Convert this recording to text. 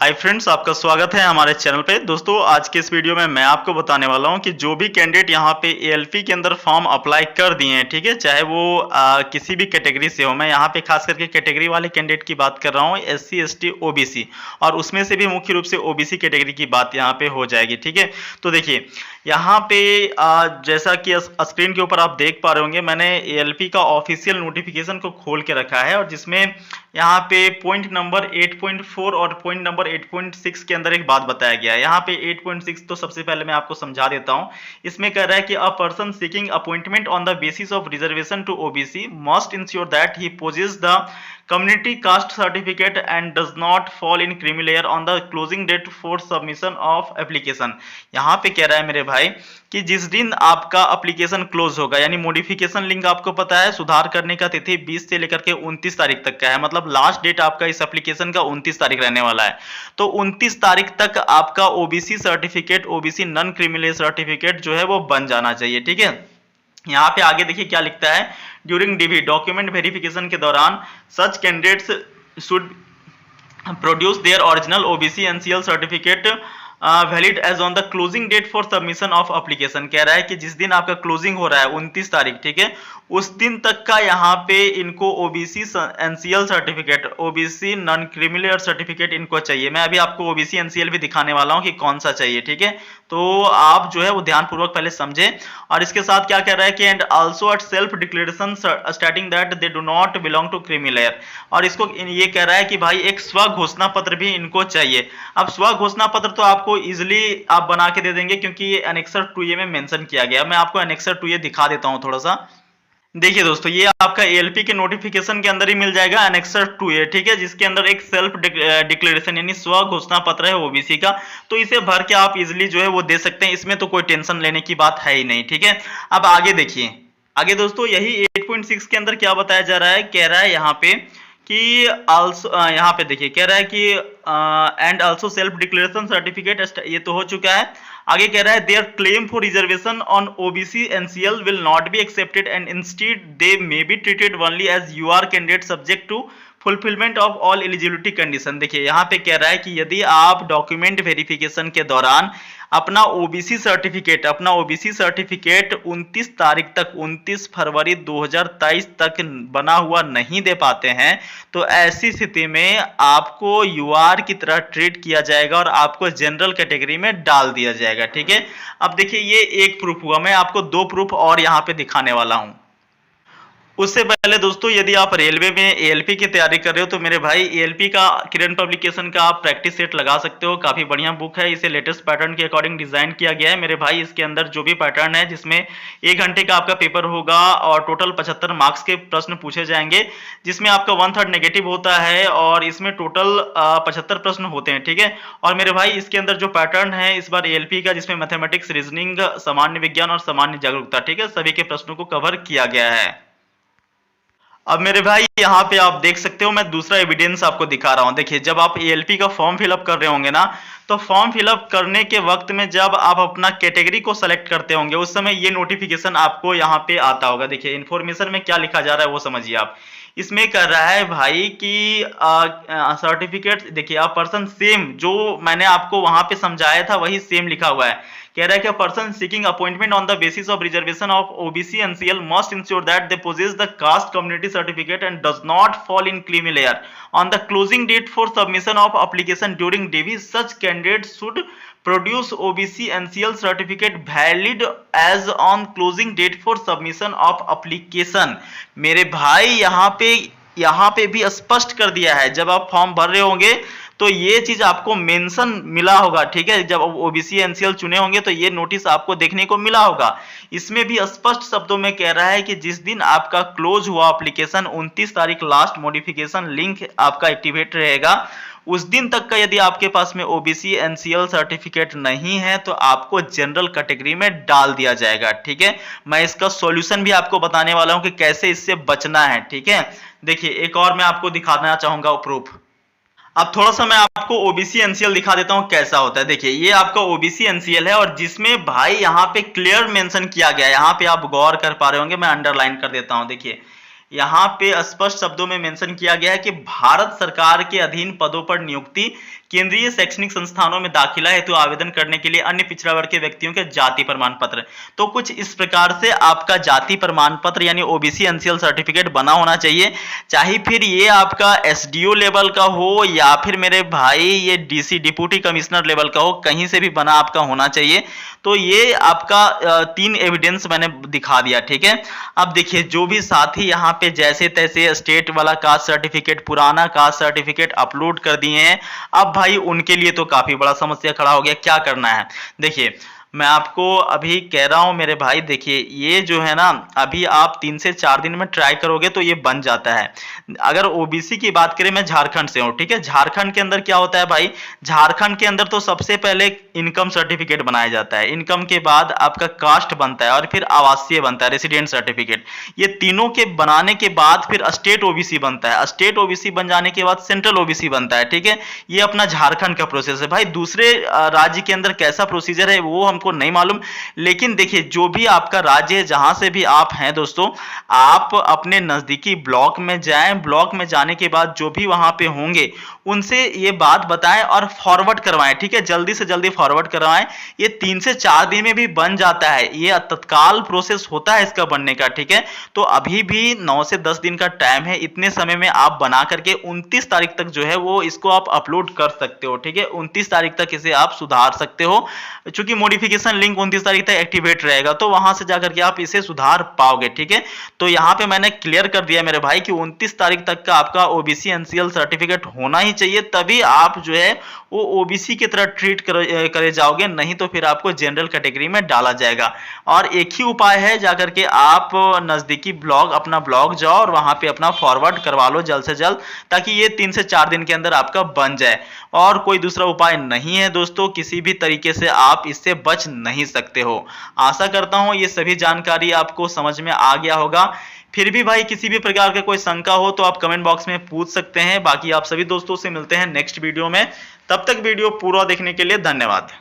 Hi friends, आपका स्वागत है हमारे चैनल पे। दोस्तों, आज के इस वीडियो में मैं आपको बताने वाला हूं कि जो भी कैंडिडेट यहां पे एएलपी के अंदर फॉर्म अप्लाई कर दिए हैं, ठीक है, चाहे वो किसी भी कैटेगरी से हो। मैं यहां पे खास करके कैटेगरी वाले कैंडिडेट की बात कर रहा हूं, एससी, एसटी, ओबीसी, और उसमें से भी मुख्य रूप से ओबीसी कैटेगरी की बात यहां पे हो जाएगी। ठीक है, तो देखिए यहाँ पे जैसा कि स्क्रीन के ऊपर आप देख पा रहे होंगे, मैंने एएलपी का ऑफिशियल नोटिफिकेशन को खोल के रखा है और जिसमें यहाँ पे पॉइंट नंबर 8.4 और पॉइंट नंबर 8.6 के अंदर एक बात बताया गया है। यहाँ पे 8.6 तो सबसे पहले मैं आपको समझा देता हूँ। इसमें कह रहा है कि a person seeking appointment on the basis of reservation to OBC must ensure that he possesses the community caste certificate and does not fall in creamy layer on the closing date for submission of application। यहाँ पे कह रहा है मेरे भाई कि जिस दिन आपका एप्लीकेशन क्लोज होगा, यानी मॉडिफिकेशन लिंक आपको पता है सुधार करने का तिथि 20 से लेकर के 29 तारीख तक का है, मतलब लास्ट डेट आपका इस एप्लीकेशन का 29 तारीख रहने वाला है। तो 29 तारीख तक आपका OBC certificate, OBC non creamy layer certificate जो है वो बन जाना चाहिए। ठीक है, यहाँ पे आगे देखिए क्या लिखता है, ड्यूरिंग डीवी डॉक्यूमेंट वेरिफिकेशन के दौरान such candidates should produce their original OBC NCL certificate valid as on the closing date for submission of application. कह रहा है कि जिस दिन आपका क्लोजिंग हो रहा है 29 तारीख, ठीक है, उस दिन तक का यहाँ पे इनको OBC NCL certificate, OBC non creamy layer certificate इनको चाहिए। मैं अभी आपको ओबीसी एनसीएल भी दिखाने वाला हूँ कि कौन सा चाहिए। ठीक है, तो आप जो है वो ध्यानपूर्वक पहले समझे। और इसके साथ क्या कह रहा है कि and also at self declaration stating that they do not belong to creamy layer. और इसको ये कह रहा है कि भाई एक स्व घोषणा पत्र भी इनको चाहिए। अब स्व घोषणा पत्र तो आपको इजिली आप बना के दे देंगे क्योंकि ये एनेक्सर 2A में मेंशन किया गया। मैं आपको एनेक्सर 2A दिखा देता हूं थोड़ा सा। देखिए दोस्तों, ये आपका एएलपी के नोटिफिकेशन के अंदर ही मिल जाएगा एनेक्सर 2A, ठीक है, जिसके अंदर एक सेल्फ डिक्लेरेशन यानी स्व घोषणा पत्र है ओबीसी का। तो इसे भर के आप इजिली जो है वो दे सकते हैं, इसमें तो कोई टेंशन लेने की बात है ही नहीं। ठीक है, अब आगे देखिए, आगे दोस्तों यही 8.6 के अंदर क्या बताया जा रहा है, कह रहा है यहाँ पे कि आल्सो, यहाँ पे देखिए कह रहा है कि and also self declaration certificate, ये तो हो चुका है। आगे कह रहा है their claim for reservation on OBC NCL will not be accepted and instead they may be treated only as U R candidate subject to fulfilment of all eligibility condition. देखिए यहाँ पे कह रहा है कि यदि आप डॉक्यूमेंट वेरिफिकेशन के दौरान अपना ओबीसी सर्टिफिकेट 29 तारीख तक, 29 फरवरी 2023 तक बना हुआ नहीं दे पाते हैं, तो ऐसी स्थिति में आपको यूआर की तरह ट्रीट किया जाएगा और आपको जनरल कैटेगरी में डाल दिया जाएगा। ठीक है, अब देखिए ये एक प्रूफ हुआ, मैं आपको 2 प्रूफ और यहाँ पे दिखाने वाला हूँ। उससे पहले दोस्तों, यदि आप रेलवे में एएलपी की तैयारी कर रहे हो तो मेरे भाई एएलपी का किरण पब्लिकेशन का आप प्रैक्टिस सेट लगा सकते हो। काफी बढ़िया बुक है, इसे लेटेस्ट पैटर्न के अकॉर्डिंग डिजाइन किया गया है मेरे भाई। इसके अंदर जो भी पैटर्न है, जिसमें 1 घंटे का आपका पेपर होगा और टोटल 75 मार्क्स के प्रश्न पूछे जाएंगे, जिसमें आपका 1/3 नेगेटिव होता है और इसमें टोटल 75 प्रश्न होते हैं। ठीक है, और मेरे भाई इसके अंदर जो पैटर्न है इस बार एएलपी का, जिसमें मैथमेटिक्स, रीजनिंग, सामान्य विज्ञान और सामान्य जागरूकता, ठीक है, सभी के प्रश्नों को कवर किया गया है। अब मेरे भाई यहाँ पे आप देख सकते हो, मैं दूसरा एविडेंस आपको दिखा रहा हूँ। देखिए, जब आप एएलपी का फॉर्म फिलअप कर रहे होंगे ना, तो फॉर्म फिलअप करने के वक्त में जब आप अपना कैटेगरी को सेलेक्ट करते होंगे, उस समय ये नोटिफिकेशन आपको यहाँ पे आता होगा। देखिए इन्फॉर्मेशन में क्या लिखा जा रहा है वो समझिए आप। इसमें कर रहा है भाई कि सर्टिफिकेट, देखिए अ पर्सन, सेम जो मैंने आपको वहां पे समझाया था वही सेम लिखा हुआ है। कह रहा है कि person seeking appointment on the basis of reservation of OBC NCL must ensure that they possess the caste community certificate and does not fall in creamy layer on the closing date for submission of application during DV. Such candidate should produce OBC NCL certificate valid as on closing date for submission of application. मेरे भाई यहाँ पे भी स्पष्ट कर दिया है, जब आप फॉर्म भर रहे होंगे तो ये चीज आपको मेंशन मिला होगा। ठीक है, जब ओबीसी एनसीएल चुने होंगे तो ये नोटिस आपको देखने को मिला होगा। इसमें भी स्पष्ट शब्दों में कह रहा है कि जिस दिन आपका क्लोज हुआ एप्लीकेशन, 29 तारीख लास्ट मॉडिफिकेशन लिंक आपका एक्टिवेट रहेगा, उस दिन तक का यदि आपके पास में ओबीसी एनसीएल सर्टिफिकेट नहीं है तो आपको जनरल कैटेगरी में डाल दिया जाएगा। ठीक है, मैं इसका सॉल्यूशन भी आपको बताने वाला हूं कि कैसे इससे बचना है। ठीक है, देखिए एक और मैं आपको दिखाना चाहूंगा प्रूफ। अब थोड़ा सा मैं आपको ओबीसी एनसीएल दिखा देता हूं कैसा होता है। देखिए ये आपका ओबीसी एनसीएल है और जिसमें भाई यहाँ पे क्लियर मेंशन किया गया है, यहाँ पे आप गौर कर पा रहे होंगे, मैं अंडरलाइन कर देता हूं। देखिए यहाँ पे स्पष्ट शब्दों में मेंशन किया गया है कि भारत सरकार के अधीन पदों पर नियुक्ति, केंद्रीय शैक्षणिक संस्थानों में दाखिला हेतु आवेदन करने के लिए अन्य पिछड़ा वर्ग के व्यक्तियों के जाति प्रमाण पत्र। तो कुछ इस प्रकार से आपका जाति प्रमाण पत्र यानी ओबीसी एनसीएल सर्टिफिकेट बना होना चाहिए, चाहे फिर ये आपका एसडीओ लेवल का हो या फिर मेरे भाई ये डीसी डिप्टी कमिश्नर लेवल का हो, कहीं से भी बना आपका होना चाहिए। तो ये आपका 3 एविडेंस मैंने दिखा दिया, ठीक है। अब देखिए जो भी साथी यहाँ पे जैसे तैसे स्टेट वाला कास्ट सर्टिफिकेट, पुराना कास्ट सर्टिफिकेट अपलोड कर दिए हैं, अब भाई उनके लिए तो काफी बड़ा समस्या खड़ा हो गया। क्या करना है, देखिए मैं आपको अभी कह रहा हूं मेरे भाई, देखिए ये जो है ना, अभी आप 3 से 4 दिन में ट्राई करोगे तो ये बन जाता है। अगर ओबीसी की बात करें, मैं झारखंड से हूं, ठीक है। झारखंड के अंदर क्या होता है भाई, झारखंड के अंदर तो सबसे पहले इनकम सर्टिफिकेट बनाया जाता है, इनकम के बाद आपका कास्ट बनता है और फिर आवासीय बनता है, रेसिडेंट सर्टिफिकेट। ये तीनों के बनाने के बाद फिर स्टेट ओबीसी बनता है, स्टेट ओबीसी बन जाने के बाद सेंट्रल ओबीसी बनता है, ठीक है। ये अपना झारखंड का प्रोसेस है भाई। दूसरे राज्य के अंदर कैसा प्रोसीजर है वो हमको नहीं मालूम, लेकिन देखिए जो भी आपका राज्य है, जहां से भी आप हैं दोस्तों, आप अपने नजदीकी ब्लॉक में जाएं, ब्लॉक में जाने के बाद जो भी वहां पे होंगे उनसे ये बात बताएं और फॉरवर्ड करवाएं, ठीक है। जल्दी से जल्दी फॉरवर्ड करवाएं। ये 3 से 4 दिन में भी बन जाता है, ये तत्काल प्रोसेस होता है इसका बनने का, ठीक है। तो अभी भी 9 से 10 दिन का टाइम है, इतने समय में आप बना करके 29 तारीख तक जो है वो इसको आप अपलोड कर सकते हो, ठीक है। 29 तारीख तक इसे आप सुधार सकते हो, चूंकि मॉडिफिकेशन लिंक 29 तारीख तक एक्टिवेट रहेगा, तो वहां से जाकर के आप इसे सुधार पाओगे, ठीक है। तो यहाँ पे मैंने क्लियर कर दिया मेरे भाई कि 29 तारीख तक का आपका ओबीसी एनसीएल सर्टिफिकेट होना ही चाहिए, तभी आप जो है वो ओबीसी की तरह ट्रीट करे जाओगे, नहीं तो फिर आपको जनरल कैटेगरी में डाला जाएगा। और एक ही उपाय है, जाकर के आप नजदीकी ब्लॉग, अपना ब्लॉग जाओ और वहां पे अपना फॉरवर्ड करवा लो जल्द से जल्द, ताकि ये 3 से 4 दिन के अंदर आपका बन जाए। और कोई दूसरा उपाय नहीं है दोस्तों, किसी भी तरीके से आप इससे बच नहीं सकते हो। आशा करता हूं ये सभी जानकारी आपको समझ में आ गया होगा। फिर भी भाई किसी भी प्रकार का कोई शंका हो तो आप कमेंट बॉक्स में पूछ सकते हैं। बाकी आप सभी दोस्तों से मिलते हैं नेक्स्ट वीडियो में, तब तक वीडियो पूरा देखने के लिए धन्यवाद।